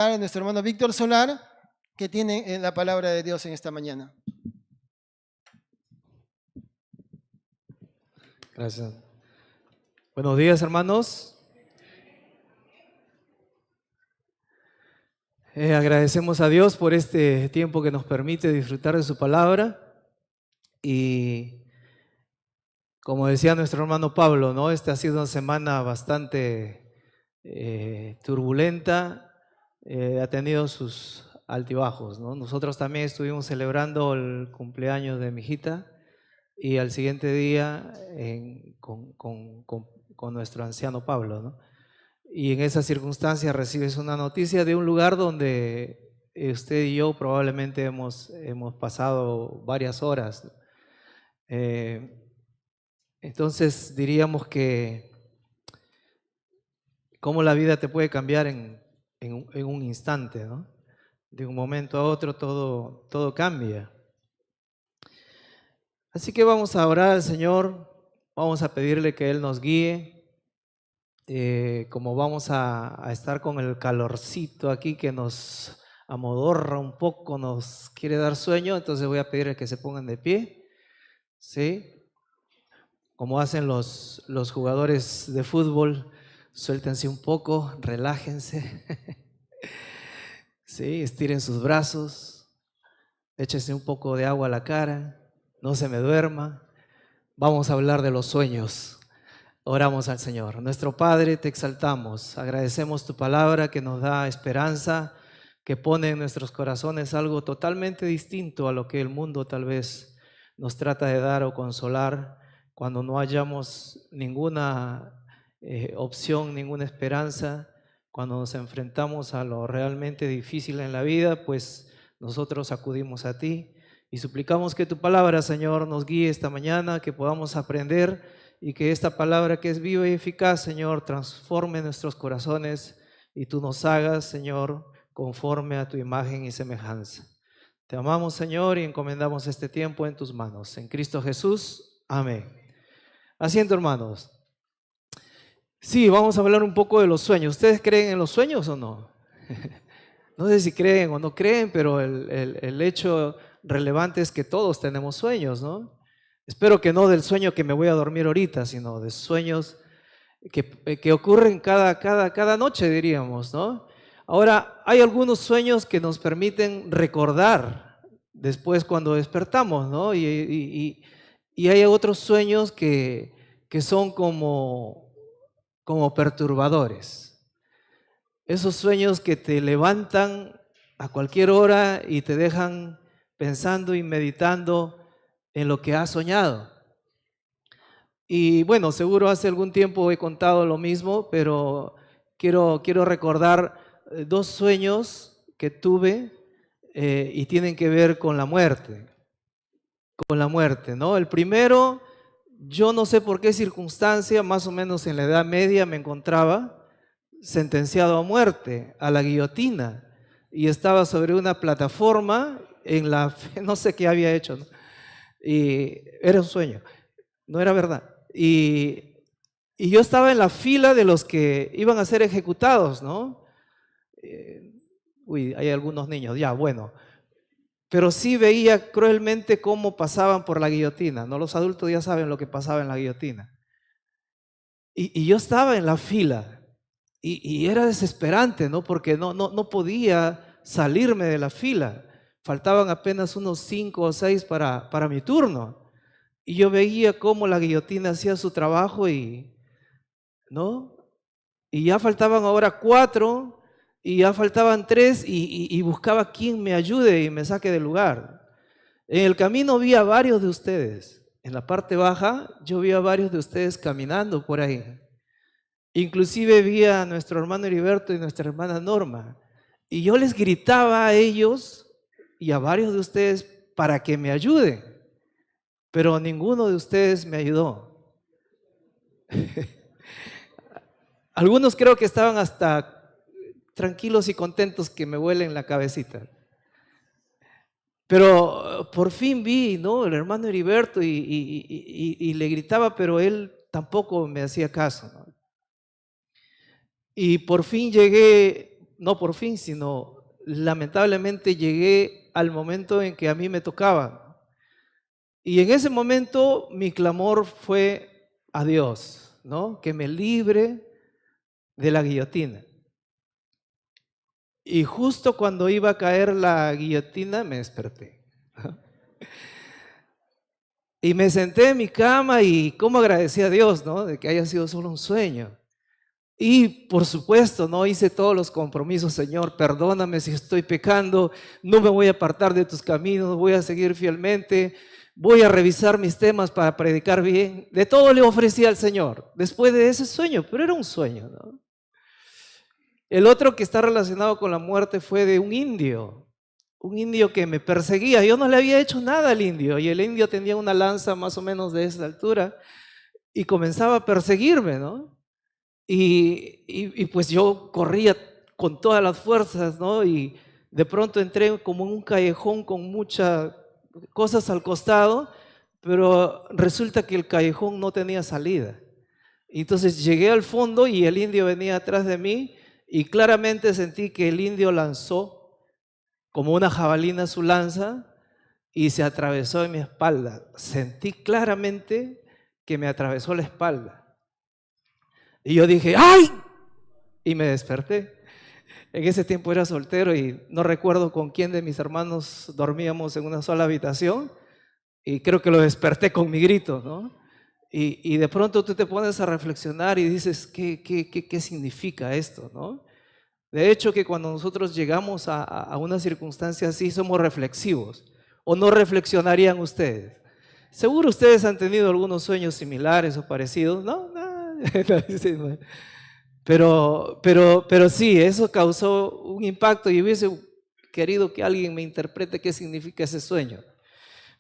A nuestro hermano Víctor Solar, que tiene la palabra de Dios en esta mañana. Gracias. Buenos días, hermanos. Agradecemos a Dios por este tiempo que nos permite disfrutar de su palabra. Y como decía nuestro hermano Pablo, ¿no? Esta ha sido una semana bastante turbulenta, ha tenido sus altibajos, ¿no? Nosotros también estuvimos celebrando el cumpleaños de mi hijita y al siguiente día con nuestro anciano Pablo, ¿no? Y en esas circunstancias recibes una noticia de un lugar donde usted y yo probablemente hemos pasado varias horas. Entonces diríamos que cómo la vida te puede cambiar en un instante, ¿no? De un momento a otro todo cambia. Así que vamos a orar al Señor, vamos a pedirle que Él nos guíe. Como vamos a estar con el calorcito aquí que nos amodorra un poco, nos quiere dar sueño, entonces voy a pedirle que se pongan de pie, ¿sí? Como hacen los jugadores de fútbol, suéltense un poco, relájense, ¿sí? Estiren sus brazos, échense un poco de agua a la cara, no se me duerma. Vamos a hablar de los sueños. Oramos al Señor. Nuestro Padre, te exaltamos, agradecemos tu palabra que nos da esperanza, que pone en nuestros corazones algo totalmente distinto a lo que el mundo tal vez nos trata de dar o consolar cuando no hallamos ninguna opción, ninguna esperanza, cuando nos enfrentamos a lo realmente difícil en la vida, pues nosotros acudimos a ti y suplicamos que tu palabra, Señor, nos guíe esta mañana, que podamos aprender y que esta palabra que es viva y eficaz, Señor, transforme nuestros corazones y tú nos hagas, Señor, conforme a tu imagen y semejanza. Te amamos, Señor, y encomendamos este tiempo en tus manos. En Cristo Jesús, amén. Asiento, hermanos. Sí, vamos a hablar un poco de los sueños. ¿Ustedes creen en los sueños o no? No sé si creen o no creen, pero el hecho relevante es que todos tenemos sueños, ¿no? Espero que no del sueño que me voy a dormir ahorita, sino de sueños que ocurren cada noche, diríamos, ¿no? Ahora, hay algunos sueños que nos permiten recordar después cuando despertamos, ¿no? Y hay otros sueños que son como perturbadores. Esos sueños que te levantan a cualquier hora y te dejan pensando y meditando en lo que has soñado. Y bueno, seguro hace algún tiempo he contado lo mismo, pero quiero recordar dos sueños que tuve y tienen que ver con la muerte. Con la muerte, ¿no? El primero, yo no sé por qué circunstancia, más o menos en la Edad Media me encontraba sentenciado a muerte, a la guillotina, y estaba sobre una plataforma no sé qué había hecho, ¿no? Y era un sueño, no era verdad. Y yo estaba en la fila de los que iban a ser ejecutados, ¿no? Hay algunos niños, ya, bueno. Pero sí veía cruelmente cómo pasaban por la guillotina, ¿no? Los adultos ya saben lo que pasaba en la guillotina. Y yo estaba en la fila. Y era desesperante, ¿no? Porque no podía salirme de la fila. Faltaban apenas unos 5 o 6 para mi turno. Y yo veía cómo la guillotina hacía su trabajo ¿no? Y ya faltaban ahora 4 y ya faltaban 3 y buscaba quien me ayude y me saque del lugar. En el camino vi a varios de ustedes. En la parte baja yo vi a varios de ustedes caminando por ahí. Inclusive vi a nuestro hermano Heriberto y nuestra hermana Norma. Y yo les gritaba a ellos y a varios de ustedes para que me ayuden. Pero ninguno de ustedes me ayudó. Algunos creo que estaban hasta tranquilos y contentos que me vuelen la cabecita. Pero por fin vi, ¿no? El hermano Heriberto y le gritaba, pero él tampoco me hacía caso, ¿no? Y por fin llegué no por fin, sino lamentablemente llegué al momento en que a mí me tocaba. Y en ese momento mi clamor fue a Dios, ¿no? Que me libre de la guillotina. Y justo cuando iba a caer la guillotina me desperté. Y me senté en mi cama y cómo agradecí a Dios, ¿no? De que haya sido solo un sueño. Y por supuesto, no hice todos los compromisos, Señor, perdóname si estoy pecando, no me voy a apartar de tus caminos, voy a seguir fielmente, voy a revisar mis temas para predicar bien. De todo le ofrecí al Señor, después de ese sueño, pero era un sueño, ¿no? El otro que está relacionado con la muerte fue de un indio que me perseguía. Yo no le había hecho nada al indio y el indio tenía una lanza más o menos de esa altura y comenzaba a perseguirme, ¿no? Y pues yo corría con todas las fuerzas, ¿no? Y de pronto entré como en un callejón con muchas cosas al costado, pero resulta que el callejón no tenía salida. Entonces llegué al fondo y el indio venía atrás de mí y claramente sentí que el indio lanzó como una jabalina su lanza y se atravesó en mi espalda. Sentí claramente que me atravesó la espalda. Y yo dije, ¡ay! Y me desperté. En ese tiempo era soltero y no recuerdo con quién de mis hermanos dormíamos en una sola habitación y creo que lo desperté con mi grito, ¿no? Y de pronto tú te pones a reflexionar y dices, ¿qué significa esto, no? De hecho, que cuando nosotros llegamos a una circunstancia así, somos reflexivos. ¿O no reflexionarían ustedes? Seguro ustedes han tenido algunos sueños similares o parecidos, ¿no? Pero sí, eso causó un impacto y hubiese querido que alguien me interprete qué significa ese sueño.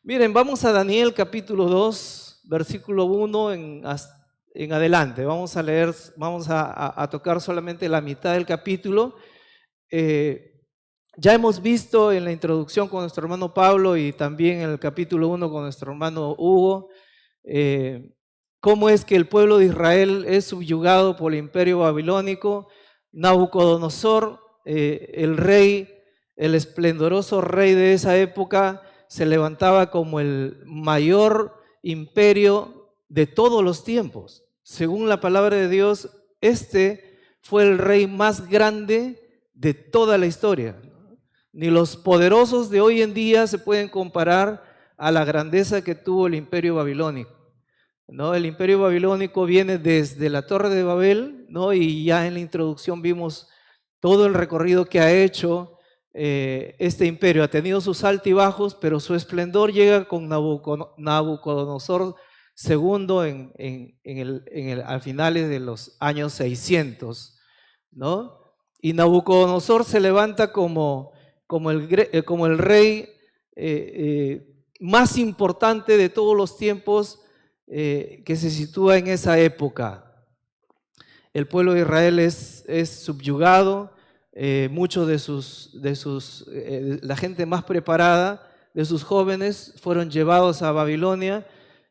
Miren, vamos a Daniel capítulo 2, versículo 1 en adelante. Vamos a leer, vamos a tocar solamente la mitad del capítulo. Ya hemos visto en la introducción con nuestro hermano Pablo y también en el capítulo 1 con nuestro hermano Hugo, cómo es que el pueblo de Israel es subyugado por el imperio babilónico. Nabucodonosor, el rey, el esplendoroso rey de esa época, se levantaba como el mayor imperio de todos los tiempos. Según la palabra de Dios, este fue el rey más grande de toda la historia. Ni los poderosos de hoy en día se pueden comparar a la grandeza que tuvo el imperio babilónico, ¿no? El imperio babilónico viene desde la Torre de Babel, ¿no? Y ya en la introducción vimos todo el recorrido que ha hecho este imperio. Ha tenido sus altibajos, pero su esplendor llega con Nabucodonosor II a finales de los años 600, ¿no? Y Nabucodonosor se levanta como el rey más importante de todos los tiempos, que se sitúa en esa época. El pueblo de Israel es subyugado, muchos la gente más preparada de sus jóvenes fueron llevados a Babilonia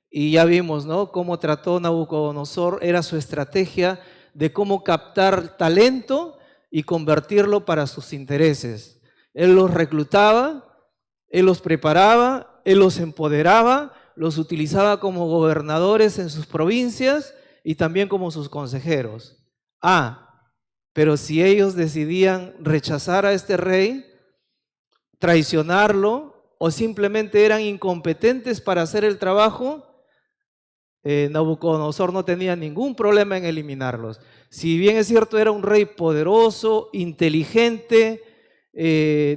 y ya vimos, ¿no?, cómo trató Nabucodonosor, era su estrategia de cómo captar talento y convertirlo para sus intereses. Él los reclutaba, él los preparaba, él los empoderaba, los utilizaba como gobernadores en sus provincias y también como sus consejeros. Pero si ellos decidían rechazar a este rey, traicionarlo o simplemente eran incompetentes para hacer el trabajo, Nabucodonosor no tenía ningún problema en eliminarlos. Si bien es cierto, era un rey poderoso, inteligente,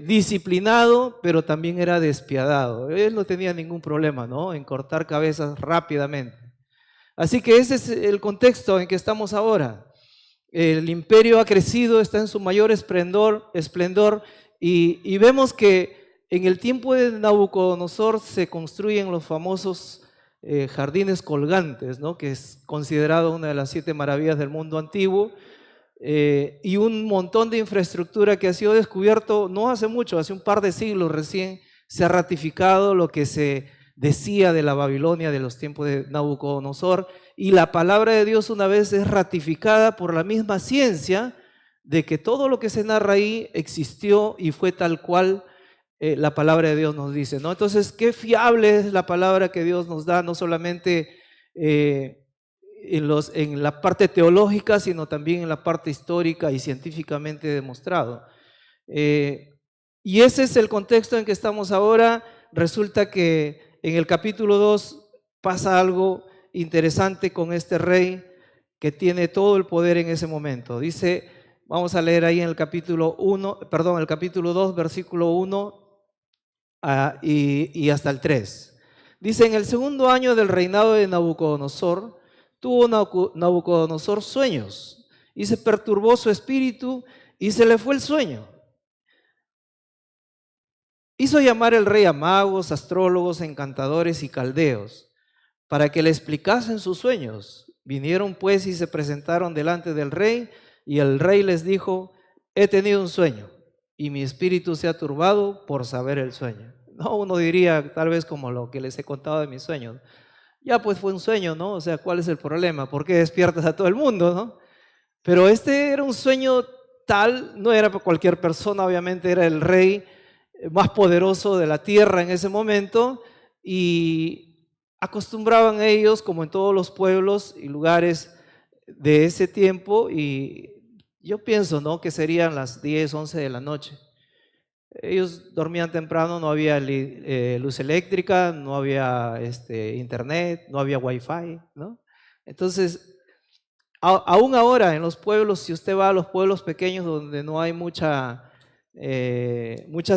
disciplinado, pero también era despiadado. Él no tenía ningún problema, ¿no?, en cortar cabezas rápidamente. Así que ese es el contexto en que estamos ahora. El imperio ha crecido, está en su mayor esplendor y vemos que en el tiempo de Nabucodonosor se construyen los famosos jardines colgantes, ¿no?, que es considerado una de las 7 maravillas del mundo antiguo, y un montón de infraestructura que ha sido descubierto no hace mucho, hace un par de siglos recién se ha ratificado lo que se decía de la Babilonia de los tiempos de Nabucodonosor, y la palabra de Dios una vez es ratificada por la misma ciencia, de que todo lo que se narra ahí existió y fue tal cual la palabra de Dios nos dice, ¿no? Entonces, qué fiable es la palabra que Dios nos da, no solamente en la parte teológica, sino también en la parte histórica y científicamente demostrado. Y ese es el contexto en que estamos ahora. Resulta que en el capítulo 2 pasa algo interesante con este rey que tiene todo el poder en ese momento. Dice, vamos a leer ahí en el capítulo 1, perdón, el capítulo 2, versículo 1 y hasta el 3. Dice, en el segundo año del reinado de Nabucodonosor, tuvo Nabucodonosor sueños y se perturbó su espíritu y se le fue el sueño. Hizo llamar el rey a magos, astrólogos, encantadores y caldeos para que le explicasen sus sueños. Vinieron pues y se presentaron delante del rey y el rey les dijo, he tenido un sueño y mi espíritu se ha turbado por saber el sueño. No, uno diría tal vez como lo que les he contado de mis sueños. Ya pues fue un sueño, ¿no? O sea, ¿cuál es el problema? ¿Por qué despiertas a todo el mundo, no? Pero este era un sueño tal, no era para cualquier persona, obviamente era el rey más poderoso de la tierra en ese momento y acostumbraban ellos, como en todos los pueblos y lugares de ese tiempo, y yo pienso, ¿no?, que serían las 10, 11 de la noche. Ellos dormían temprano, no había luz eléctrica, no había internet, no había wifi, ¿no? Entonces, aún ahora en los pueblos, si usted va a los pueblos pequeños donde no hay muchas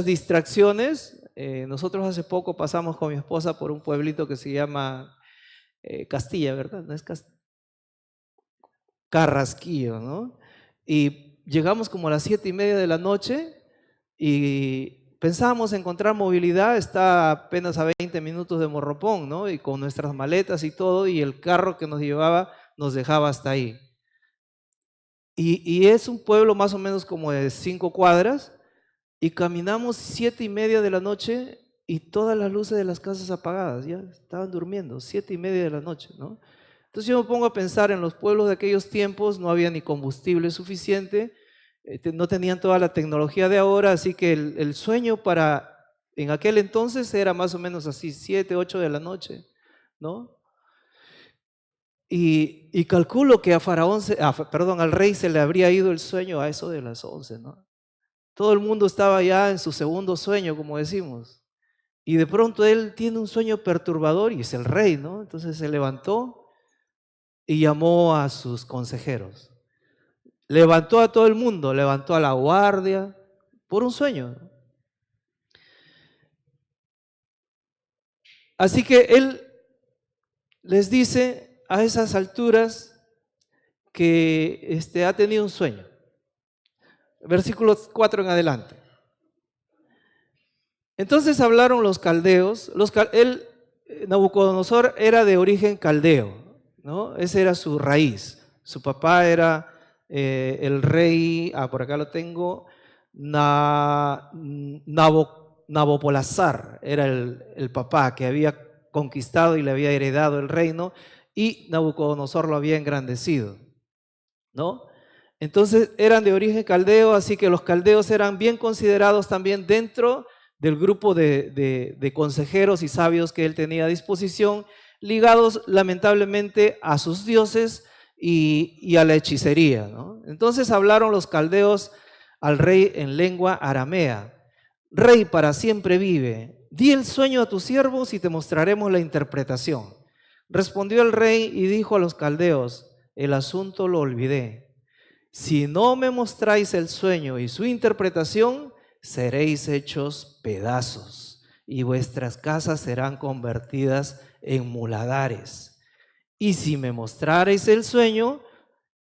distracciones, nosotros hace poco pasamos con mi esposa por un pueblito que se llama Castilla, ¿verdad? No es Carrasquillo, ¿no? Y llegamos como a las 7:30 de la noche y pensábamos encontrar movilidad, está apenas a 20 minutos de Morropón, ¿no? Y con nuestras maletas y todo, y el carro que nos llevaba nos dejaba hasta ahí. Y es un pueblo más o menos como de 5 cuadras, y caminamos 7:30 de la noche y todas las luces de las casas apagadas, ya estaban durmiendo, 7:30 de la noche, ¿no? Entonces yo me pongo a pensar en los pueblos de aquellos tiempos, no había ni combustible suficiente, no tenían toda la tecnología de ahora, así que el sueño en aquel entonces era más o menos así, 7, 8 de la noche, ¿no? Y calculo que al rey se le habría ido el sueño a eso de las 11, ¿no? Todo el mundo estaba ya en su segundo sueño, como decimos. Y de pronto él tiene un sueño perturbador y es el rey, ¿no? Entonces se levantó y llamó a sus consejeros. Levantó a todo el mundo, levantó a la guardia por un sueño. Así que él les dice a esas alturas que ha tenido un sueño. Versículo 4 en adelante. Entonces hablaron los caldeos, Nabucodonosor era de origen caldeo, ¿no? Esa era su raíz. Su papá era el rey, por acá lo tengo, Nabopolassar, era el papá que había conquistado y le había heredado el reino, y Nabucodonosor lo había engrandecido, ¿no? Entonces eran de origen caldeo, así que los caldeos eran bien considerados también dentro del grupo de consejeros y sabios que él tenía a disposición, ligados lamentablemente a sus dioses y a la hechicería, ¿no? Entonces hablaron los caldeos al rey en lengua aramea. Rey, para siempre vive, di el sueño a tus siervos y te mostraremos la interpretación. Respondió el rey y dijo a los caldeos, el asunto lo olvidé. Si no me mostráis el sueño y su interpretación, seréis hechos pedazos y vuestras casas serán convertidas en muladares. Y si me mostrareis el sueño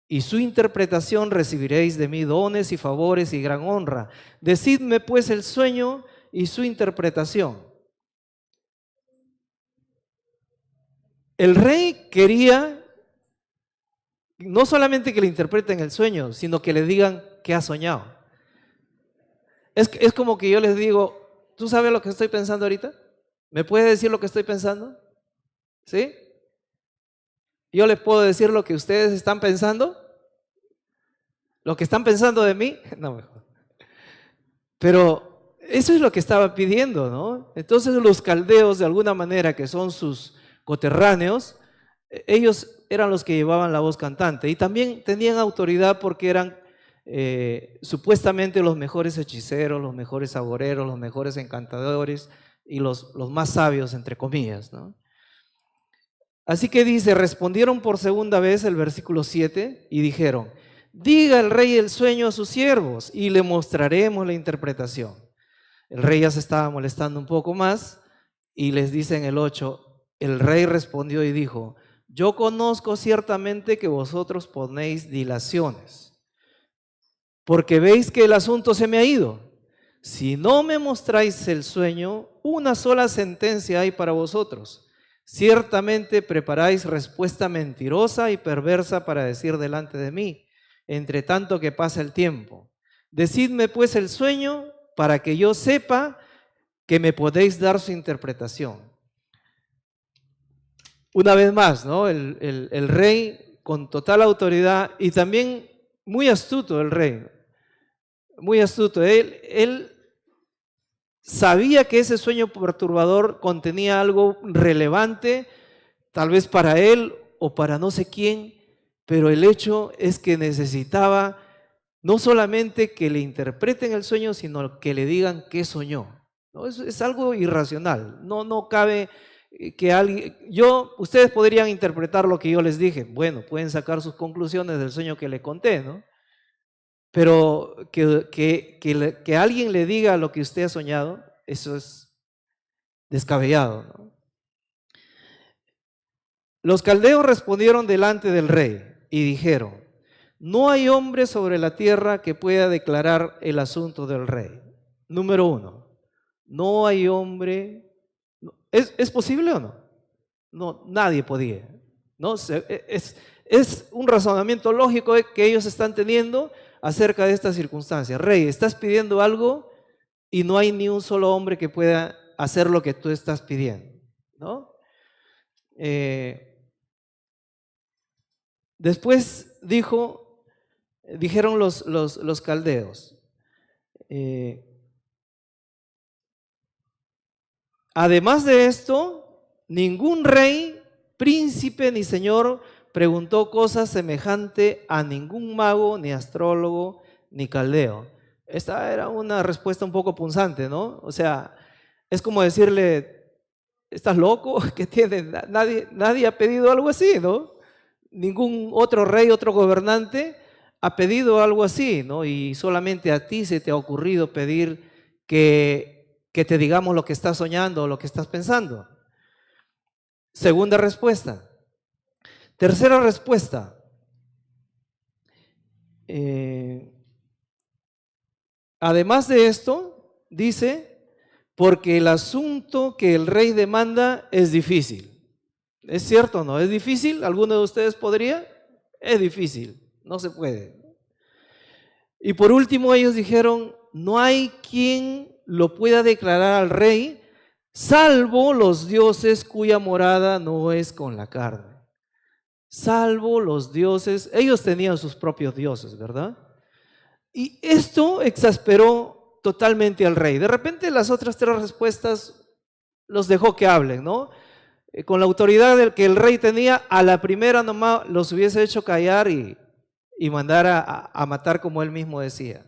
y su interpretación, recibiréis de mí dones y favores y gran honra. Decidme pues el sueño y su interpretación. El rey quería no solamente que le interpreten el sueño, sino que le digan qué ha soñado. Es como que yo les digo, ¿tú sabes lo que estoy pensando ahorita? ¿Me puedes decir lo que estoy pensando? ¿Sí? ¿Yo les puedo decir lo que ustedes están pensando? Lo que están pensando de mí, no mejor. Pero eso es lo que estaba pidiendo, ¿no? Entonces los caldeos, de alguna manera, que son sus coterráneos, ellos eran los que llevaban la voz cantante y también tenían autoridad porque eran supuestamente los mejores hechiceros, los mejores agoreros, los mejores encantadores y los más sabios, entre comillas, ¿no? Así que dice, respondieron por segunda vez el versículo 7 y dijeron, diga el rey el sueño a sus siervos y le mostraremos la interpretación. El rey ya se estaba molestando un poco más y les dice en el 8, el rey respondió y dijo, yo conozco ciertamente que vosotros ponéis dilaciones, porque veis que el asunto se me ha ido. Si no me mostráis el sueño, una sola sentencia hay para vosotros. Ciertamente preparáis respuesta mentirosa y perversa para decir delante de mí, entre tanto que pasa el tiempo. Decidme pues el sueño para que yo sepa que me podéis dar su interpretación. Una vez más, ¿no? El rey con total autoridad y también muy astuto el rey, muy astuto. Él sabía que ese sueño perturbador contenía algo relevante, tal vez para él o para no sé quién, pero el hecho es que necesitaba no solamente que le interpreten el sueño, sino que le digan qué soñó. ¿No? Es algo irracional, no cabe que alguien, ustedes podrían interpretar lo que yo les dije, bueno, pueden sacar sus conclusiones del sueño que le conté, ¿no? Pero que alguien le diga lo que usted ha soñado, eso es descabellado, ¿no? Los caldeos respondieron delante del rey y dijeron, no hay hombre sobre la tierra que pueda declarar el asunto del rey. Número 1, no hay hombre. ¿Es posible o no? No, nadie podía, ¿no? Es un razonamiento lógico que ellos están teniendo acerca de esta circunstancia. Rey, estás pidiendo algo y no hay ni un solo hombre que pueda hacer lo que tú estás pidiendo, ¿no? Después dijeron los caldeos, además de esto, ningún rey, príncipe ni señor preguntó cosa semejante a ningún mago, ni astrólogo, ni caldeo. Esta era una respuesta un poco punzante, ¿no? O sea, es como decirle, ¿estás loco? ¿Qué tienes? Nadie ha pedido algo así, ¿no? Ningún otro rey, otro gobernante ha pedido algo así, ¿no? Y solamente a ti se te ha ocurrido pedir que te digamos lo que estás soñando o lo que estás pensando. Segunda respuesta. Tercera respuesta. Además de esto, dice, porque el asunto que el rey demanda es difícil. ¿Es cierto o no? ¿Es difícil? ¿Alguno de ustedes podría? Es difícil, no se puede. Y por último ellos dijeron, no hay quien lo pueda declarar al rey, salvo los dioses cuya morada no es con la carne. Salvo los dioses, ellos tenían sus propios dioses, ¿verdad? Y esto exasperó totalmente al rey. De repente las otras tres respuestas los dejó que hablen, ¿no? Con la autoridad del que el rey tenía, a la primera nomás los hubiese hecho callar y mandar a matar como él mismo decía.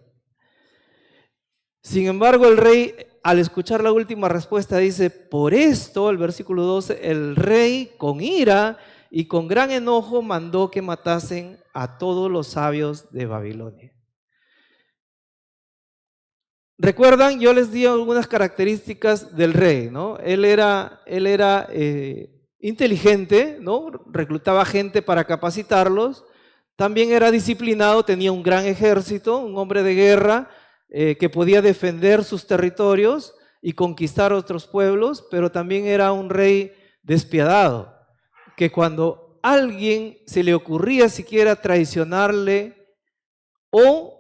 Sin embargo, el rey, al escuchar la última respuesta, dice, por esto, el versículo 12, el rey con ira y con gran enojo mandó que matasen a todos los sabios de Babilonia. ¿Recuerdan? Yo les di algunas características del rey, ¿no? Él era inteligente, ¿no? Reclutaba gente para capacitarlos. También era disciplinado, tenía un gran ejército, un hombre de guerra que podía defender sus territorios y conquistar otros pueblos, pero también era un rey despiadado, que cuando a alguien se le ocurría siquiera traicionarle o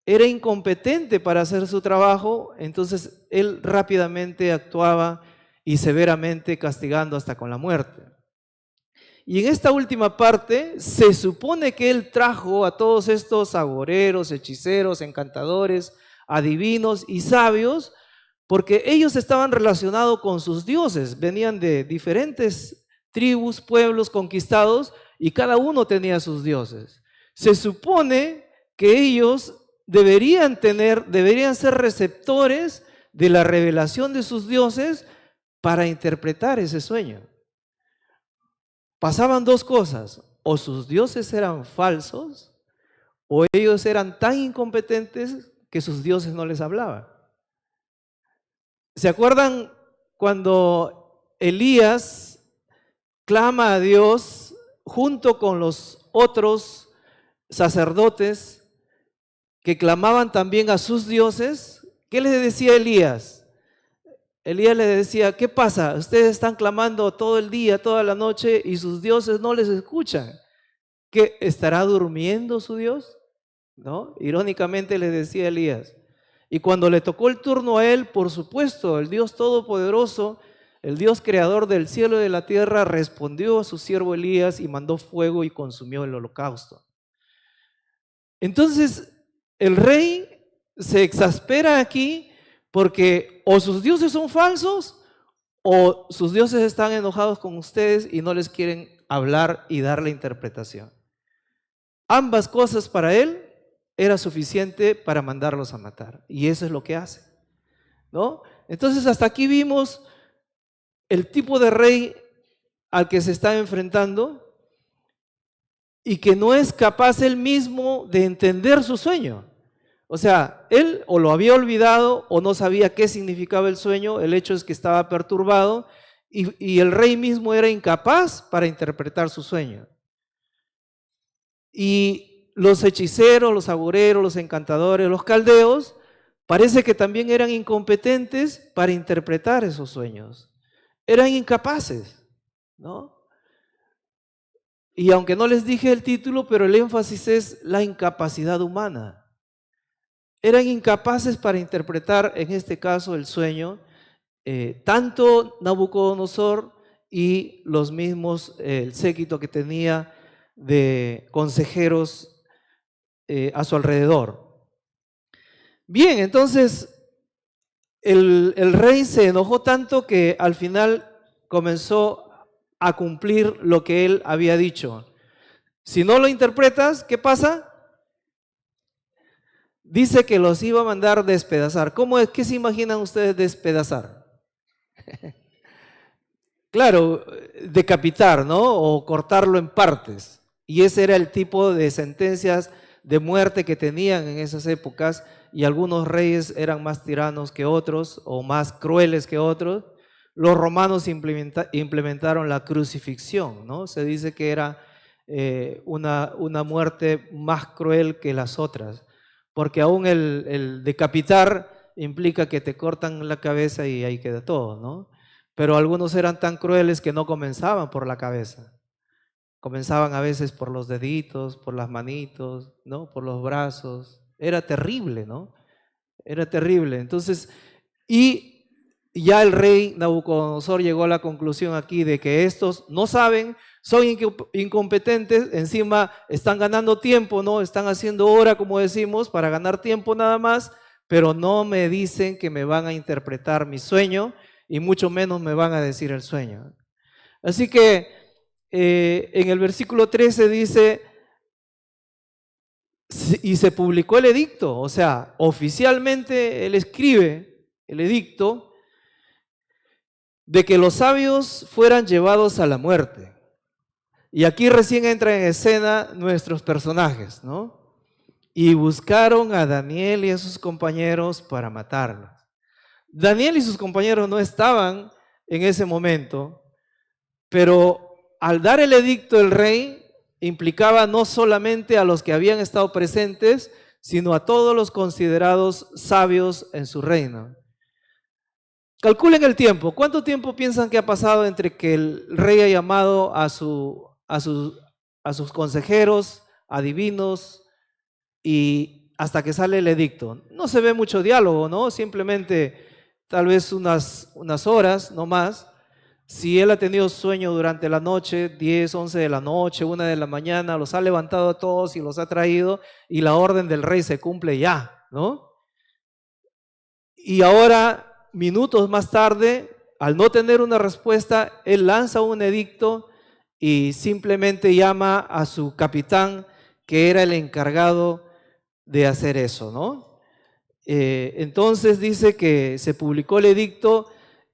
era incompetente para hacer su trabajo, entonces él rápidamente actuaba y severamente castigando hasta con la muerte. Y en esta última parte se supone que él trajo a todos estos agoreros, hechiceros, encantadores, adivinos y sabios, porque ellos estaban relacionados con sus dioses, venían de diferentes tribus, pueblos conquistados, y cada uno tenía sus dioses. Se supone que ellos deberían ser receptores de la revelación de sus dioses para interpretar ese sueño. Pasaban dos cosas: o sus dioses eran falsos, o ellos eran tan incompetentes que sus dioses no les hablaban. ¿Se acuerdan cuando Elías clama a Dios junto con los otros sacerdotes que clamaban también a sus dioses? ¿Qué les decía Elías? Elías les decía: ¿qué pasa? Ustedes están clamando todo el día, toda la noche, y sus dioses no les escuchan. ¿Qué, estará durmiendo su Dios? ¿No? Irónicamente les decía Elías. Y cuando le tocó el turno a él, por supuesto, el Dios Todopoderoso, el Dios creador del cielo y de la tierra, respondió a su siervo Elías y mandó fuego y consumió el holocausto. Entonces, el rey se exaspera aquí porque o sus dioses son falsos o sus dioses están enojados con ustedes y no les quieren hablar y dar la interpretación. Ambas cosas para él era suficiente para mandarlos a matar. Y eso es lo que hace, ¿no? Entonces, hasta aquí vimos el tipo de rey al que se está enfrentando y que no es capaz él mismo de entender su sueño. O sea, él o lo había olvidado o no sabía qué significaba el sueño. El hecho es que estaba perturbado y el rey mismo era incapaz para interpretar su sueño. Y los hechiceros, los agoreros, los encantadores, los caldeos, parece que también eran incompetentes para interpretar esos sueños. Eran incapaces, ¿no? Y aunque no les dije el título, pero el énfasis es la incapacidad humana. Eran incapaces para interpretar, en este caso, el sueño, tanto Nabucodonosor y los mismos, el séquito que tenía de consejeros a su alrededor. Bien, entonces el rey se enojó tanto que al final comenzó a cumplir lo que él había dicho. Si no lo interpretas, ¿qué pasa? Dice que los iba a mandar despedazar. ¿Cómo es? ¿Qué se imaginan ustedes despedazar? Claro, decapitar, ¿no? O cortarlo en partes. Y ese era el tipo de sentencias de muerte que tenían en esas épocas, y algunos reyes eran más tiranos que otros o más crueles que otros. Los romanos implementaron la crucifixión, ¿no? Se dice que era una muerte más cruel que las otras, porque aún el decapitar implica que te cortan la cabeza y ahí queda todo, ¿no? Pero algunos eran tan crueles que no comenzaban por la cabeza. Comenzaban a veces por los deditos, por las manitos, ¿no? Por los brazos. Era terrible, ¿no? Era terrible. Entonces, y ya el rey Nabucodonosor llegó a la conclusión aquí de que estos no saben, son incompetentes, encima están ganando tiempo, ¿no? Están haciendo hora, como decimos, para ganar tiempo nada más, pero no me dicen que me van a interpretar mi sueño y mucho menos me van a decir el sueño. Así que en el versículo 13 dice: y se publicó el edicto, o sea, oficialmente él escribe el edicto de que los sabios fueran llevados a la muerte. Y aquí recién entran en escena nuestros personajes, ¿no? Y buscaron a Daniel y a sus compañeros para matarlos. Daniel y sus compañeros no estaban en ese momento, pero al dar el edicto el rey implicaba no solamente a los que habían estado presentes, sino a todos los considerados sabios en su reino. Calculen el tiempo. ¿Cuánto tiempo piensan que ha pasado entre que el rey ha llamado a sus consejeros, adivinos, y hasta que sale el edicto? No se ve mucho diálogo, ¿no? Simplemente tal vez unas horas, no más. Si él ha tenido sueño durante la noche, 10, 11 de la noche, 1 de la mañana, los ha levantado a todos y los ha traído y la orden del rey se cumple ya, ¿no? Y ahora, minutos más tarde, al no tener una respuesta, él lanza un edicto y simplemente llama a su capitán, que era el encargado de hacer eso, ¿no? Entonces dice que se publicó el edicto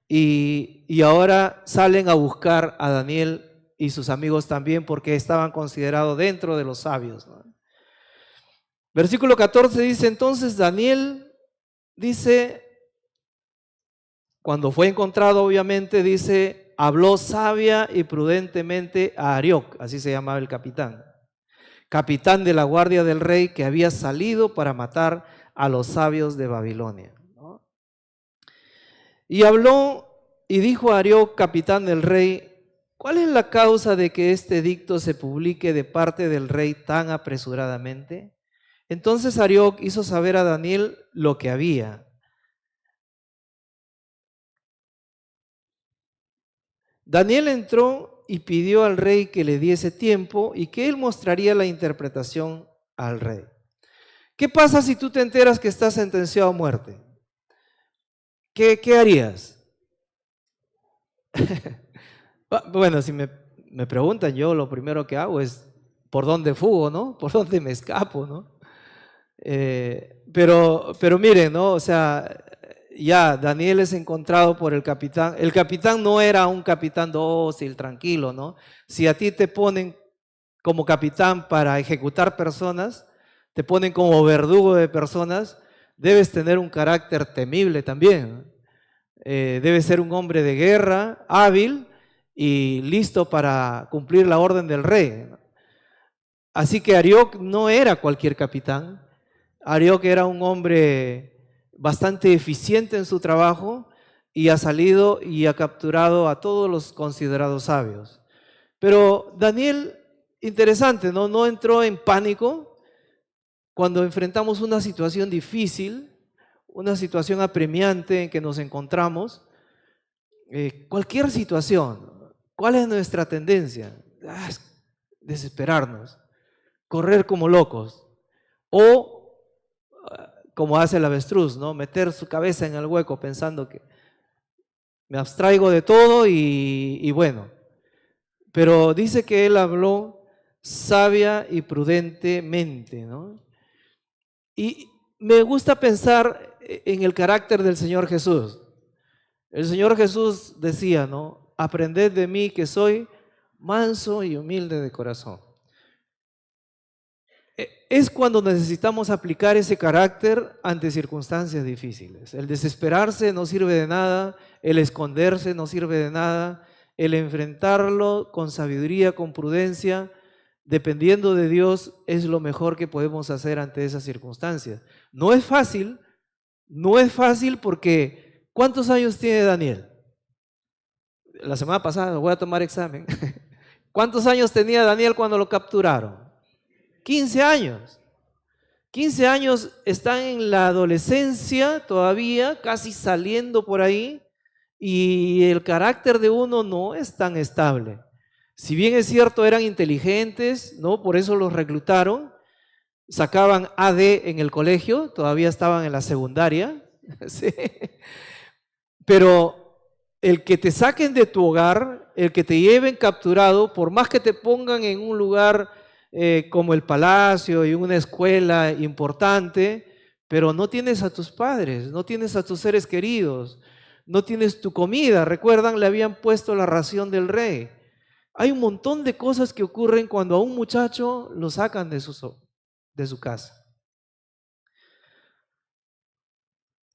y ahora salen a buscar a Daniel y sus amigos también porque estaban considerados dentro de los sabios, ¿no? Versículo 14 dice, entonces Daniel dice, cuando fue encontrado obviamente, dice, habló sabia y prudentemente a Arioc, así se llamaba el capitán, capitán de la guardia del rey que había salido para matar a los sabios de Babilonia, ¿no? Y habló y dijo a Arioc, capitán del rey, ¿cuál es la causa de que este edicto se publique de parte del rey tan apresuradamente? Entonces Arioc hizo saber a Daniel lo que había. Daniel entró y pidió al rey que le diese tiempo y que él mostraría la interpretación al rey. ¿Qué pasa si tú te enteras que estás sentenciado a muerte? ¿Qué harías? Bueno, si me preguntan, yo lo primero que hago es por dónde fugo, ¿no? Por dónde me escapo, ¿no? Pero miren, ¿no? O sea, ya Daniel es encontrado por el capitán. El capitán no era un capitán dócil, tranquilo, ¿no? Si a ti te ponen como capitán para ejecutar personas, te ponen como verdugo de personas, debes tener un carácter temible también, ¿no? Debes ser un hombre de guerra, hábil y listo para cumplir la orden del rey, ¿no? Así que Arioc no era cualquier capitán. Arioc era un hombre bastante eficiente en su trabajo y ha salido y ha capturado a todos los considerados sabios. Pero Daniel, interesante, ¿no? No entró en pánico cuando enfrentamos una situación difícil, una situación apremiante en que nos encontramos. Cualquier situación, ¿cuál es nuestra tendencia? Desesperarnos, correr como locos o como hace el avestruz, ¿no? Meter su cabeza en el hueco pensando que me abstraigo de todo y bueno. Pero dice que él habló sabia y prudentemente, ¿no? Y me gusta pensar en el carácter del Señor Jesús. El Señor Jesús decía, ¿no? Aprended de mí que soy manso y humilde de corazón. Es cuando necesitamos aplicar ese carácter ante circunstancias difíciles. El desesperarse no sirve de nada, el esconderse no sirve de nada, el enfrentarlo con sabiduría, con prudencia, dependiendo de Dios, es lo mejor que podemos hacer ante esas circunstancias. No es fácil porque ¿cuántos años tiene Daniel? La semana pasada voy a tomar examen. ¿Cuántos años tenía Daniel cuando lo capturaron? 15 años. 15 años, están en la adolescencia todavía, casi saliendo por ahí, y el carácter de uno no es tan estable. Si bien es cierto, eran inteligentes, ¿no? Por eso los reclutaron, sacaban AD en el colegio, todavía estaban en la secundaria, ¿sí? Pero el que te saquen de tu hogar, el que te lleven capturado, por más que te pongan en un lugar como el palacio y una escuela importante, pero no tienes a tus padres, no tienes a tus seres queridos, no tienes tu comida. Recuerdan, le habían puesto la ración del rey. Hay un montón de cosas que ocurren cuando a un muchacho lo sacan de su casa.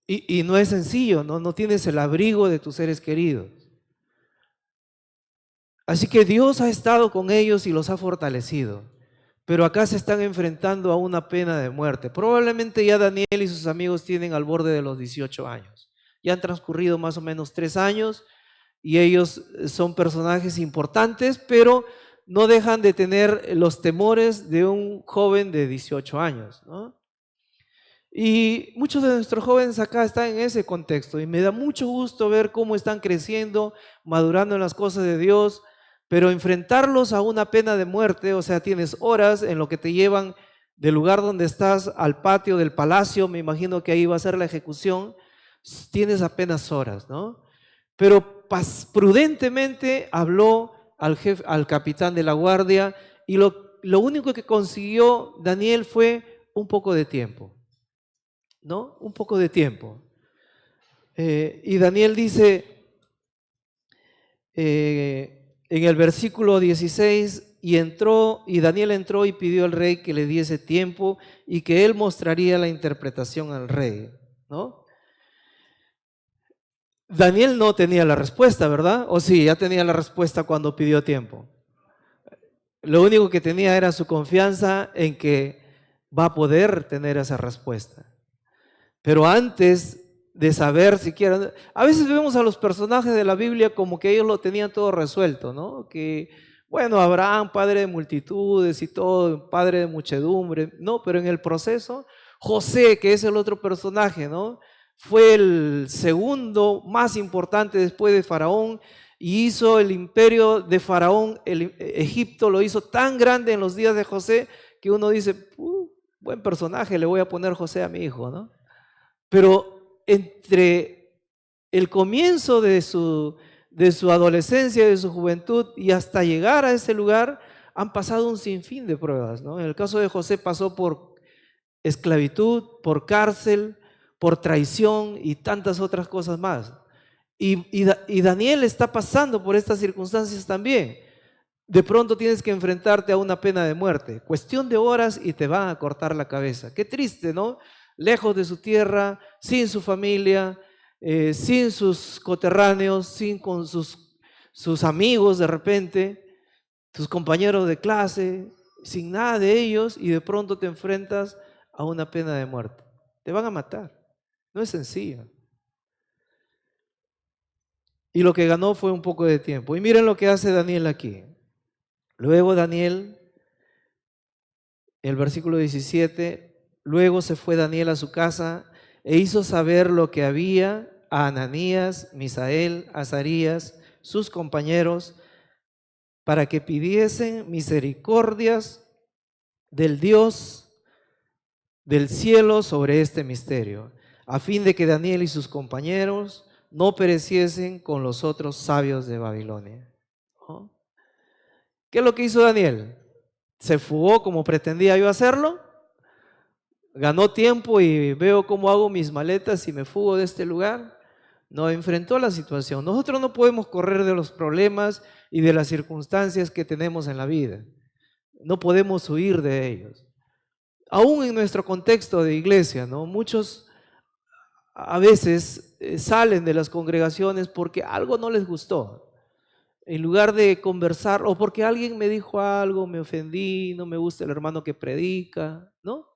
Y no es sencillo, no tienes el abrigo de tus seres queridos. Así que Dios ha estado con ellos y los ha fortalecido. Pero acá se están enfrentando a una pena de muerte. Probablemente ya Daniel y sus amigos tienen al borde de los 18 años. Ya han transcurrido más o menos 3 años y ellos son personajes importantes, pero no dejan de tener los temores de un joven de 18 años, ¿no? Y muchos de nuestros jóvenes acá están en ese contexto y me da mucho gusto ver cómo están creciendo, madurando en las cosas de Dios, pero enfrentarlos a una pena de muerte, o sea, tienes horas en lo que te llevan del lugar donde estás al patio del palacio, me imagino que ahí va a ser la ejecución, tienes apenas horas, ¿no? Pero prudentemente habló al jefe, al capitán de la guardia, y lo único que consiguió Daniel fue un poco de tiempo, ¿no? Un poco de tiempo. Y Daniel dice en el versículo 16, y Daniel entró y pidió al rey que le diese tiempo y que él mostraría la interpretación al rey, ¿no? Daniel no tenía la respuesta, ¿verdad? O sí, ya tenía la respuesta cuando pidió tiempo. Lo único que tenía era su confianza en que va a poder tener esa respuesta. Pero antes de saber siquiera, a veces vemos a los personajes de la Biblia como que ellos lo tenían todo resuelto, ¿no? Que, bueno, Abraham, padre de multitudes y todo, padre de muchedumbre, no, pero en el proceso, José, que es el otro personaje, ¿no? Fue el segundo más importante después de Faraón y hizo el imperio de Faraón, Egipto lo hizo tan grande en los días de José que uno dice, buen personaje, le voy a poner José a mi hijo, ¿no? Pero entre el comienzo de su adolescencia, de su juventud y hasta llegar a ese lugar, han pasado un sinfín de pruebas, ¿no? En el caso de José pasó por esclavitud, por cárcel, por traición y tantas otras cosas más. Y Daniel está pasando por estas circunstancias también. De pronto tienes que enfrentarte a una pena de muerte. Cuestión de horas y te van a cortar la cabeza. Qué triste, ¿no? Lejos de su tierra, sin su familia, sin sus coterráneos, sin con sus amigos de repente, sus compañeros de clase, sin nada de ellos, y de pronto te enfrentas a una pena de muerte. Te van a matar. No es sencillo. Y lo que ganó fue un poco de tiempo. Y miren lo que hace Daniel aquí. Luego Daniel, el versículo 17, luego se fue Daniel a su casa e hizo saber lo que había a Ananías, Misael, Azarías, sus compañeros, para que pidiesen misericordias del Dios del cielo sobre este misterio, a fin de que Daniel y sus compañeros no pereciesen con los otros sabios de Babilonia. ¿No? ¿Qué es lo que hizo Daniel? ¿Se fugó como pretendía yo hacerlo? ¿Ganó tiempo y veo cómo hago mis maletas y me fugo de este lugar? No, enfrentó la situación. Nosotros no podemos correr de los problemas y de las circunstancias que tenemos en la vida. No podemos huir de ellos. Aún en nuestro contexto de iglesia, ¿no? Muchos a veces salen de las congregaciones porque algo no les gustó. En lugar de conversar, o porque alguien me dijo algo, me ofendí, no me gusta el hermano que predica, ¿no?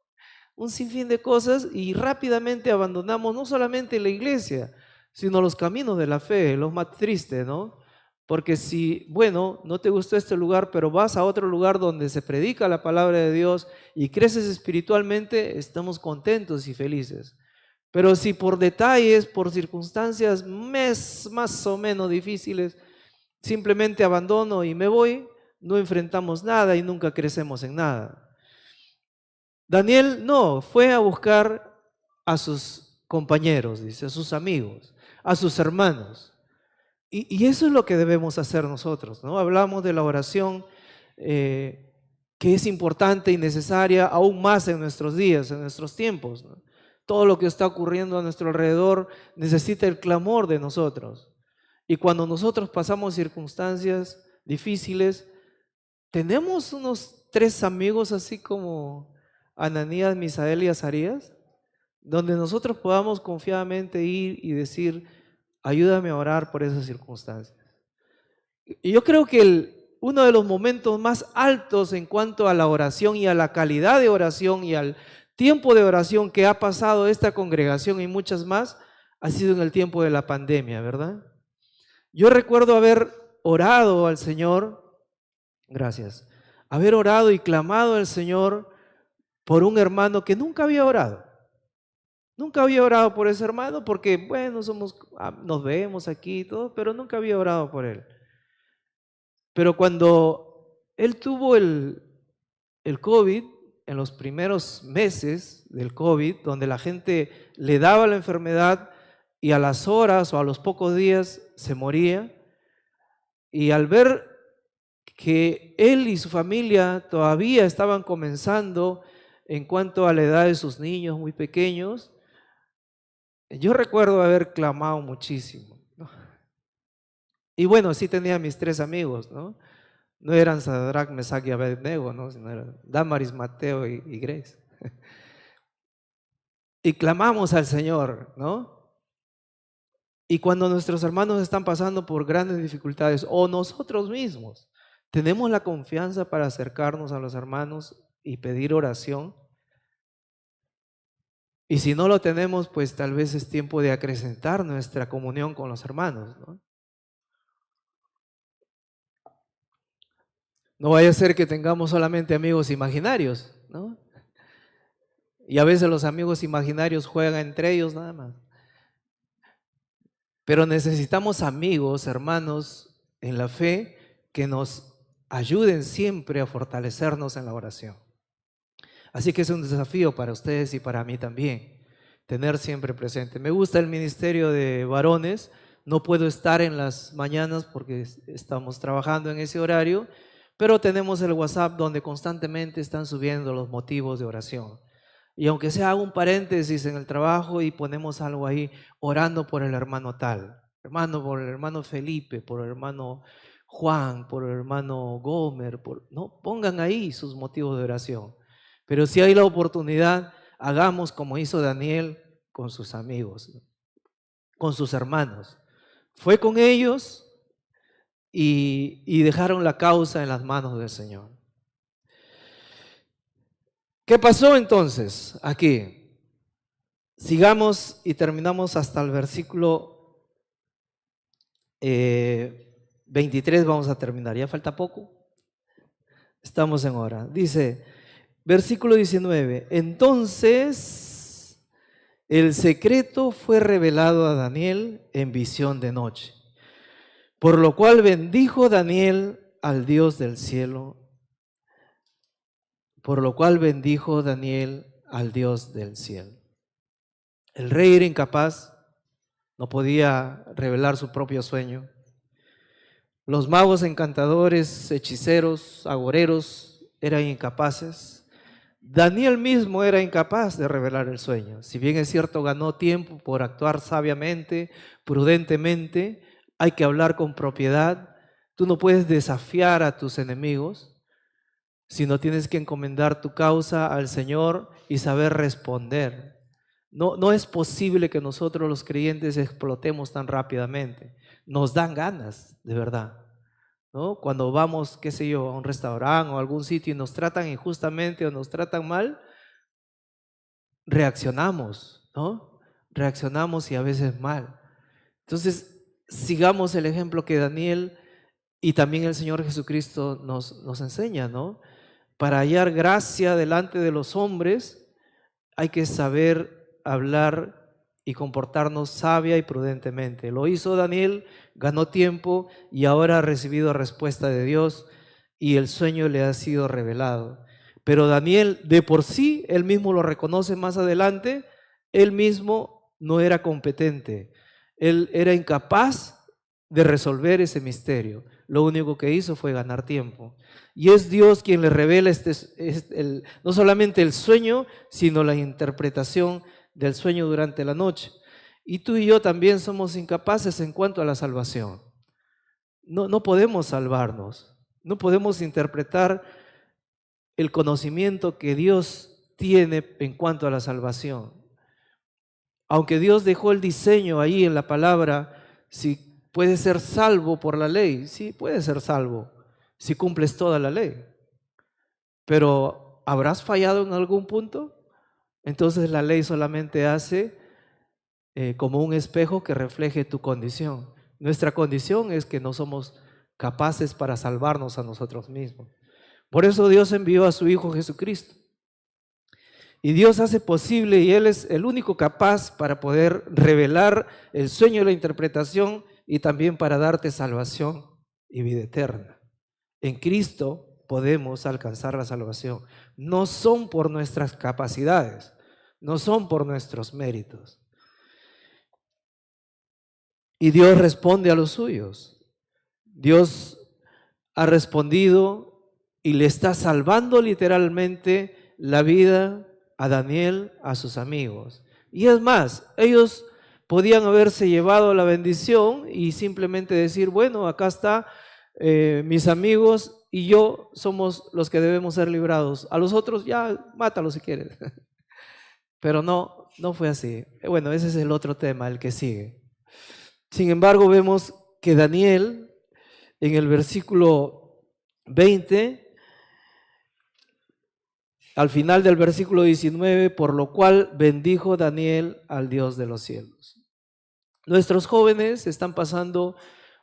Un sinfín de cosas y rápidamente abandonamos no solamente la iglesia, sino los caminos de la fe, los más tristes, ¿no? Porque si, bueno, no te gustó este lugar, pero vas a otro lugar donde se predica la palabra de Dios y creces espiritualmente, estamos contentos y felices. Pero si por detalles, por circunstancias más o menos difíciles, simplemente abandono y me voy, no enfrentamos nada y nunca crecemos en nada. Daniel no, fue a buscar a sus compañeros, dice, a sus amigos, a sus hermanos. Y eso es lo que debemos hacer nosotros, ¿no? Hablamos de la oración que es importante y necesaria aún más en nuestros días, en nuestros tiempos, ¿no? Todo lo que está ocurriendo a nuestro alrededor necesita el clamor de nosotros. Y cuando nosotros pasamos circunstancias difíciles, tenemos unos 3 amigos así como Ananías, Misael y Azarías, donde nosotros podamos confiadamente ir y decir, ayúdame a orar por esas circunstancias. Y yo creo que uno de los momentos más altos en cuanto a la oración y a la calidad de oración y al tiempo de oración que ha pasado esta congregación y muchas más, ha sido en el tiempo de la pandemia, ¿verdad? Yo recuerdo haber orado al Señor, gracias, haber orado y clamado al Señor por un hermano que nunca había orado. Nunca había orado por ese hermano porque, bueno, nos vemos aquí y todo, pero nunca había orado por él. Pero cuando él tuvo el COVID, en los primeros meses del COVID, donde la gente le daba la enfermedad y a las horas o a los pocos días se moría, y al ver que él y su familia todavía estaban comenzando en cuanto a la edad de sus niños muy pequeños, yo recuerdo haber clamado muchísimo, ¿no? Y bueno, sí tenía mis 3 amigos, ¿no? No eran Sadrach, Mesach y Abednego, ¿no? Sino eran Damaris, Mateo y Grace. Y clamamos al Señor, ¿no? Y cuando nuestros hermanos están pasando por grandes dificultades, o nosotros mismos, tenemos la confianza para acercarnos a los hermanos y pedir oración. Y si no lo tenemos, pues tal vez es tiempo de acrecentar nuestra comunión con los hermanos, ¿no? No vaya a ser que tengamos solamente amigos imaginarios, ¿no? Y a veces los amigos imaginarios juegan entre ellos nada más. Pero necesitamos amigos, hermanos en la fe que nos ayuden siempre a fortalecernos en la oración. Así que es un desafío para ustedes y para mí también, tener siempre presente. Me gusta el ministerio de varones, no puedo estar en las mañanas porque estamos trabajando en ese horario, pero tenemos el WhatsApp donde constantemente están subiendo los motivos de oración. Y aunque sea hago un paréntesis en el trabajo y ponemos algo ahí, orando por el hermano tal, hermano, por el hermano Felipe, por el hermano Juan, por el hermano Gomer, no, pongan ahí sus motivos de oración. Pero si hay la oportunidad, hagamos como hizo Daniel con sus amigos, con sus hermanos. Fue con ellos y dejaron la causa en las manos del Señor. ¿Qué pasó entonces aquí? Sigamos y terminamos hasta el versículo 23, vamos a terminar, ya falta poco, estamos en hora. Dice, versículo 19, entonces el secreto fue revelado a Daniel en visión de noche, por lo cual bendijo Daniel al Dios del cielo, por lo cual bendijo Daniel al Dios del cielo. El rey era incapaz, no podía revelar su propio sueño. Los magos, encantadores, hechiceros, agoreros eran incapaces. Daniel mismo era incapaz de revelar el sueño. Si bien es cierto, ganó tiempo por actuar sabiamente, prudentemente, hay que hablar con propiedad. Tú no puedes desafiar a tus enemigos, sino tienes que encomendar tu causa al Señor y saber responder. No es posible que nosotros los creyentes explotemos tan rápidamente. Nos dan ganas, de verdad, ¿no? Cuando vamos, qué sé yo, a un restaurante o a algún sitio y nos tratan injustamente o nos tratan mal, reaccionamos, ¿no? Reaccionamos y a veces mal. Entonces, sigamos el ejemplo que Daniel y también el Señor Jesucristo nos enseña, ¿no? Para hallar gracia delante de los hombres, hay que saber hablar y comportarnos sabia y prudentemente. Lo hizo Daniel, ganó tiempo y ahora ha recibido respuesta de Dios y el sueño le ha sido revelado. Pero Daniel de por sí, él mismo lo reconoce más adelante, él mismo no era competente, él era incapaz de resolver ese misterio. Lo único que hizo fue ganar tiempo. Y es Dios quien le revela no solamente el sueño, sino la interpretación del sueño durante la noche. Y tú y yo también somos incapaces en cuanto a la salvación. No podemos salvarnos, no podemos interpretar el conocimiento que Dios tiene en cuanto a la salvación. Aunque Dios dejó el diseño ahí en la palabra, si puedes ser salvo por la ley, sí, puedes ser salvo si cumples toda la ley. Pero ¿habrás fallado en algún punto? Entonces la ley solamente hace como un espejo que refleje tu condición. Nuestra condición es que no somos capaces para salvarnos a nosotros mismos. Por eso Dios envió a su Hijo Jesucristo. Y Dios hace posible, y Él es el único capaz para poder revelar el sueño y la interpretación, y también para darte salvación y vida eterna. En Cristo podemos alcanzar la salvación. No son por nuestras capacidades, no son por nuestros méritos. Y Dios responde a los suyos. Dios ha respondido y le está salvando literalmente la vida a Daniel, a sus amigos. Y es más, ellos podían haberse llevado la bendición y simplemente decir, bueno, acá está, mis amigos y yo somos los que debemos ser librados. A los otros ya, mátalos si quieres. Pero no fue así. Bueno, ese es el otro tema, el que sigue. Sin embargo, vemos que Daniel, en el versículo 20, al final del versículo 19, por lo cual bendijo Daniel al Dios de los cielos. Nuestros jóvenes están pasando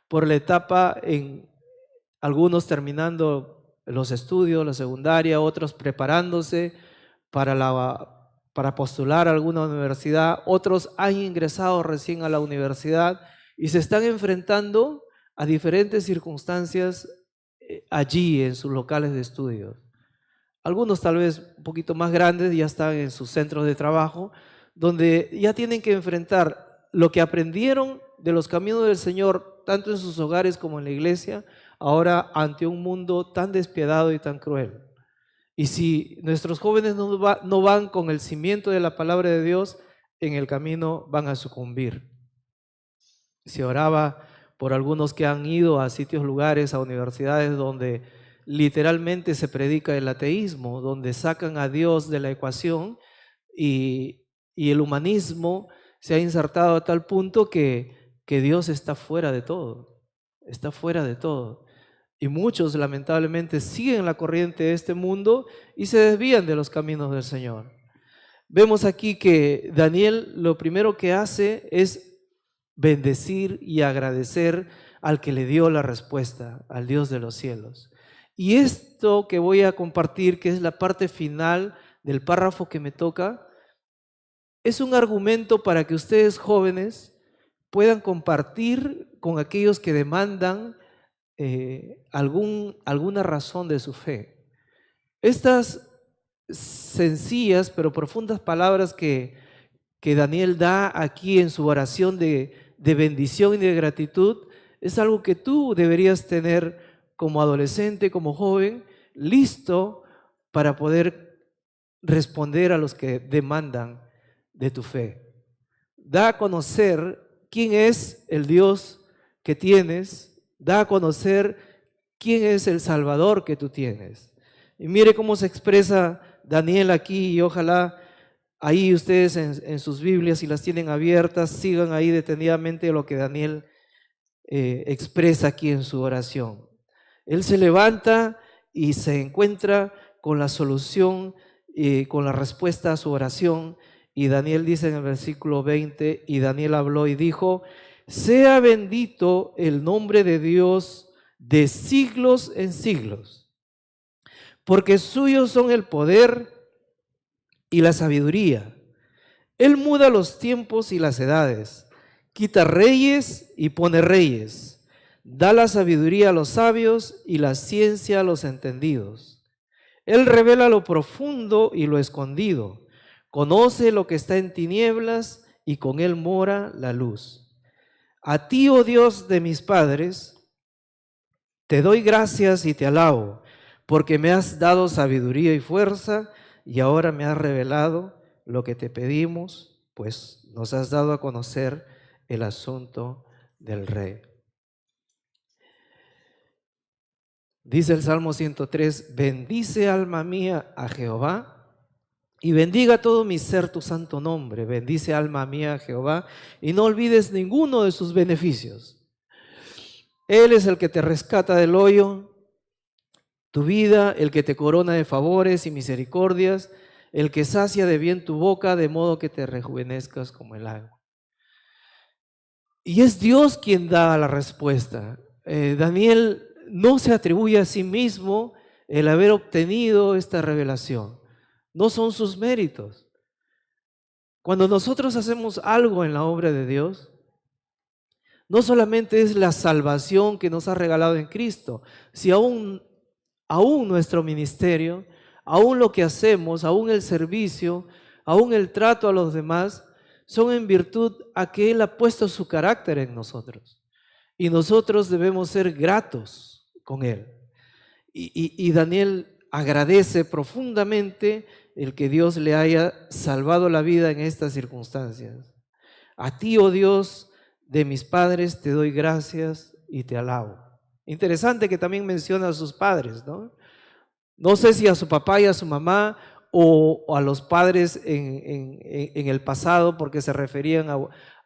por la etapa, en algunos terminando los estudios, la secundaria, otros preparándose para postular a alguna universidad, otros han ingresado recién a la universidad y se están enfrentando a diferentes circunstancias allí en sus locales de estudios. Algunos tal vez un poquito más grandes ya están en sus centros de trabajo, donde ya tienen que enfrentar lo que aprendieron de los caminos del Señor, tanto en sus hogares como en la iglesia, ahora ante un mundo tan despiadado y tan cruel. Y si nuestros jóvenes no van con el cimiento de la palabra de Dios, en el camino van a sucumbir. Se oraba por algunos que han ido a sitios, lugares, a universidades donde literalmente se predica el ateísmo, donde sacan a Dios de la ecuación y el humanismo se ha insertado a tal punto que Dios está fuera de todo, está fuera de todo. Y muchos lamentablemente siguen la corriente de este mundo y se desvían de los caminos del Señor. Vemos aquí que Daniel lo primero que hace es bendecir y agradecer al que le dio la respuesta, al Dios de los cielos. Y esto que voy a compartir, que es la parte final del párrafo que me toca, es un argumento para que ustedes jóvenes puedan compartir con aquellos que demandan alguna razón de su fe. Estas sencillas pero profundas palabras que Daniel da aquí en su oración de bendición y de gratitud, es algo que tú deberías tener como adolescente, como joven, listo para poder responder a los que demandan de tu fe. Da a conocer quién es el Dios que tienes, da a conocer quién es el Salvador que tú tienes. Y mire cómo se expresa Daniel aquí, y ojalá ahí ustedes en sus Biblias, si las tienen abiertas, sigan ahí detenidamente lo que Daniel expresa aquí en su oración. Él se levanta y se encuentra con la solución, con la respuesta a su oración. Y Daniel dice en el versículo 20, y Daniel habló y dijo, sea bendito el nombre de Dios de siglos en siglos, porque suyos son el poder y la sabiduría. Él muda los tiempos y las edades, quita reyes y pone reyes, da la sabiduría a los sabios y la ciencia a los entendidos. Él revela lo profundo y lo escondido, conoce lo que está en tinieblas y con él mora la luz. A ti, oh Dios de mis padres, te doy gracias y te alabo, porque me has dado sabiduría y fuerza, y ahora me has revelado lo que te pedimos, pues nos has dado a conocer el asunto del rey. Dice el Salmo 103, bendice alma mía a Jehová, y bendiga todo mi ser tu santo nombre. Bendice alma mía a Jehová, y no olvides ninguno de sus beneficios. Él es el que te rescata del hoyo, tu vida, el que te corona de favores y misericordias, el que sacia de bien tu boca, de modo que te rejuvenezcas como el agua. Y es Dios quien da la respuesta. Daniel no se atribuye a sí mismo el haber obtenido esta revelación. no son sus méritos. Cuando nosotros hacemos algo en la obra de Dios, no solamente es la salvación que nos ha regalado en Cristo, si aún nuestro ministerio, aún lo que hacemos, aún el servicio, aún el trato a los demás, son en virtud a que Él ha puesto su carácter en nosotros. Y nosotros debemos ser gratos con Él. Y Daniel agradece profundamente el que Dios le haya salvado la vida en estas circunstancias. A ti, oh Dios, de mis padres te doy gracias y te alabo. Interesante que también menciona a sus padres, ¿no? No sé si a su papá y a su mamá o a los padres en el pasado, porque se referían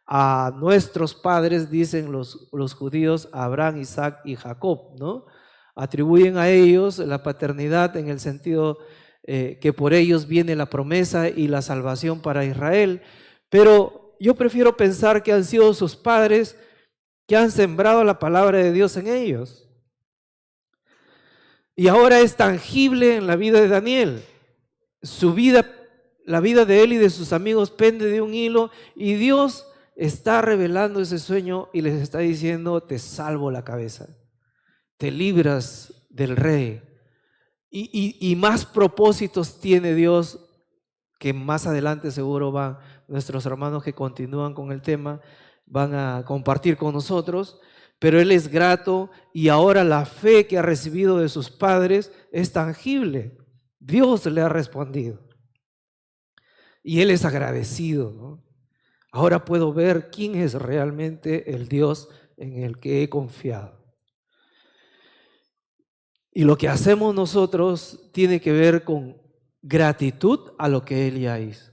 a nuestros padres, dicen los judíos, a Abraham, Isaac y Jacob, ¿no? Atribuyen a ellos la paternidad en el sentido que por ellos viene la promesa y la salvación para Israel, pero yo prefiero pensar que han sido sus padres que han sembrado la palabra de Dios en ellos. Y ahora es tangible en la vida de Daniel. Su vida, la vida de él y de sus amigos pende de un hilo y Dios está revelando ese sueño y les está diciendo, te salvo la cabeza, te libras del rey. Y más propósitos tiene Dios que más adelante seguro van nuestros hermanos que continúan con el tema, van a compartir con nosotros, pero Él es grato y ahora la fe que ha recibido de sus padres es tangible. Dios le ha respondido y Él es agradecido, ¿no? Ahora puedo ver quién es realmente el Dios en el que he confiado. Y lo que hacemos nosotros tiene que ver con gratitud a lo que Él ya hizo.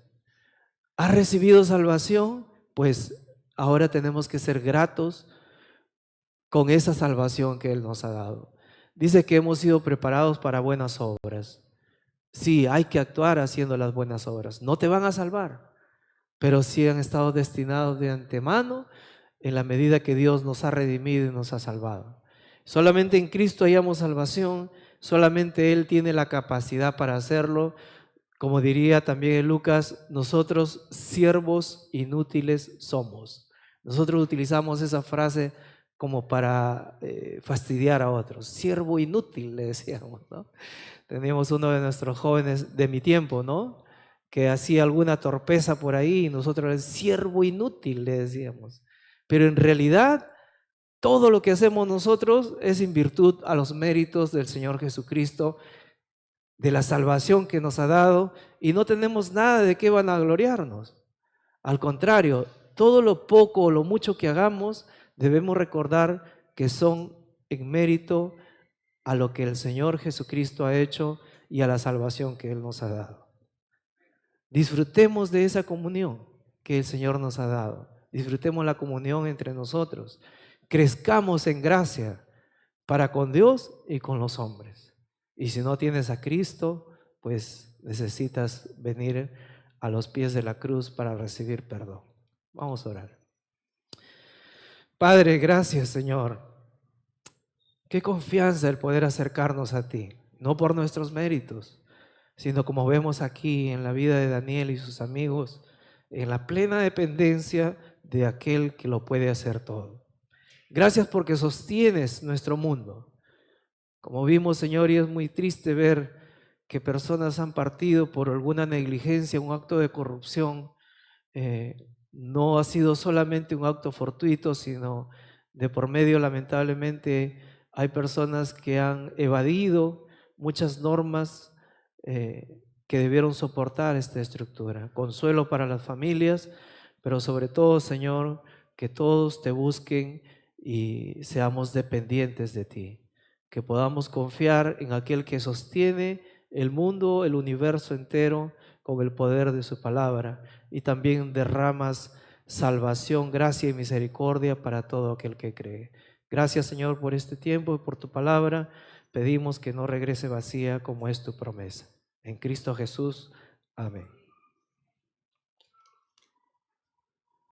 ¿Ha recibido salvación? Pues ahora tenemos que ser gratos con esa salvación que Él nos ha dado. Dice que hemos sido preparados para buenas obras. Sí, hay que actuar haciendo las buenas obras. No te van a salvar, pero sí han estado destinados de antemano en la medida que Dios nos ha redimido y nos ha salvado. Solamente en Cristo hallamos salvación, solamente Él tiene la capacidad para hacerlo. Como diría también en Lucas, nosotros siervos inútiles somos. Nosotros utilizamos esa frase como para fastidiar a otros. Siervo inútil, le decíamos, ¿no? Teníamos uno de nuestros jóvenes de mi tiempo, ¿no? Que hacía alguna torpeza por ahí y nosotros, siervo inútil, le decíamos. Pero en realidad, todo lo que hacemos nosotros es en virtud a los méritos del Señor Jesucristo, de la salvación que nos ha dado, y no tenemos nada de qué vanagloriarnos. Al contrario, todo lo poco o lo mucho que hagamos, debemos recordar que son en mérito a lo que el Señor Jesucristo ha hecho y a la salvación que Él nos ha dado. Disfrutemos de esa comunión que el Señor nos ha dado. Disfrutemos la comunión entre nosotros. Crezcamos en gracia para con Dios y con los hombres. Y si no tienes a Cristo, pues necesitas venir a los pies de la cruz para recibir perdón. Vamos a orar. Padre, gracias, Señor. Qué confianza el poder acercarnos a ti, no por nuestros méritos, sino como vemos aquí en la vida de Daniel y sus amigos, en la plena dependencia de aquel que lo puede hacer todo. Gracias porque sostienes nuestro mundo. Como vimos, Señor, y es muy triste ver que personas han partido por alguna negligencia, un acto de corrupción. No ha sido solamente un acto fortuito, sino de por medio, lamentablemente, hay personas que han evadido muchas normas que debieron soportar esta estructura. Consuelo para las familias, pero sobre todo, Señor, que todos te busquen y seamos dependientes de ti. Que podamos confiar en aquel que sostiene el mundo, el universo entero, con el poder de su palabra, y también derramas salvación, gracia y misericordia para todo aquel que cree. Gracias, Señor, por este tiempo y por tu palabra. Pedimos que no regrese vacía como es tu promesa. En Cristo Jesús. Amén.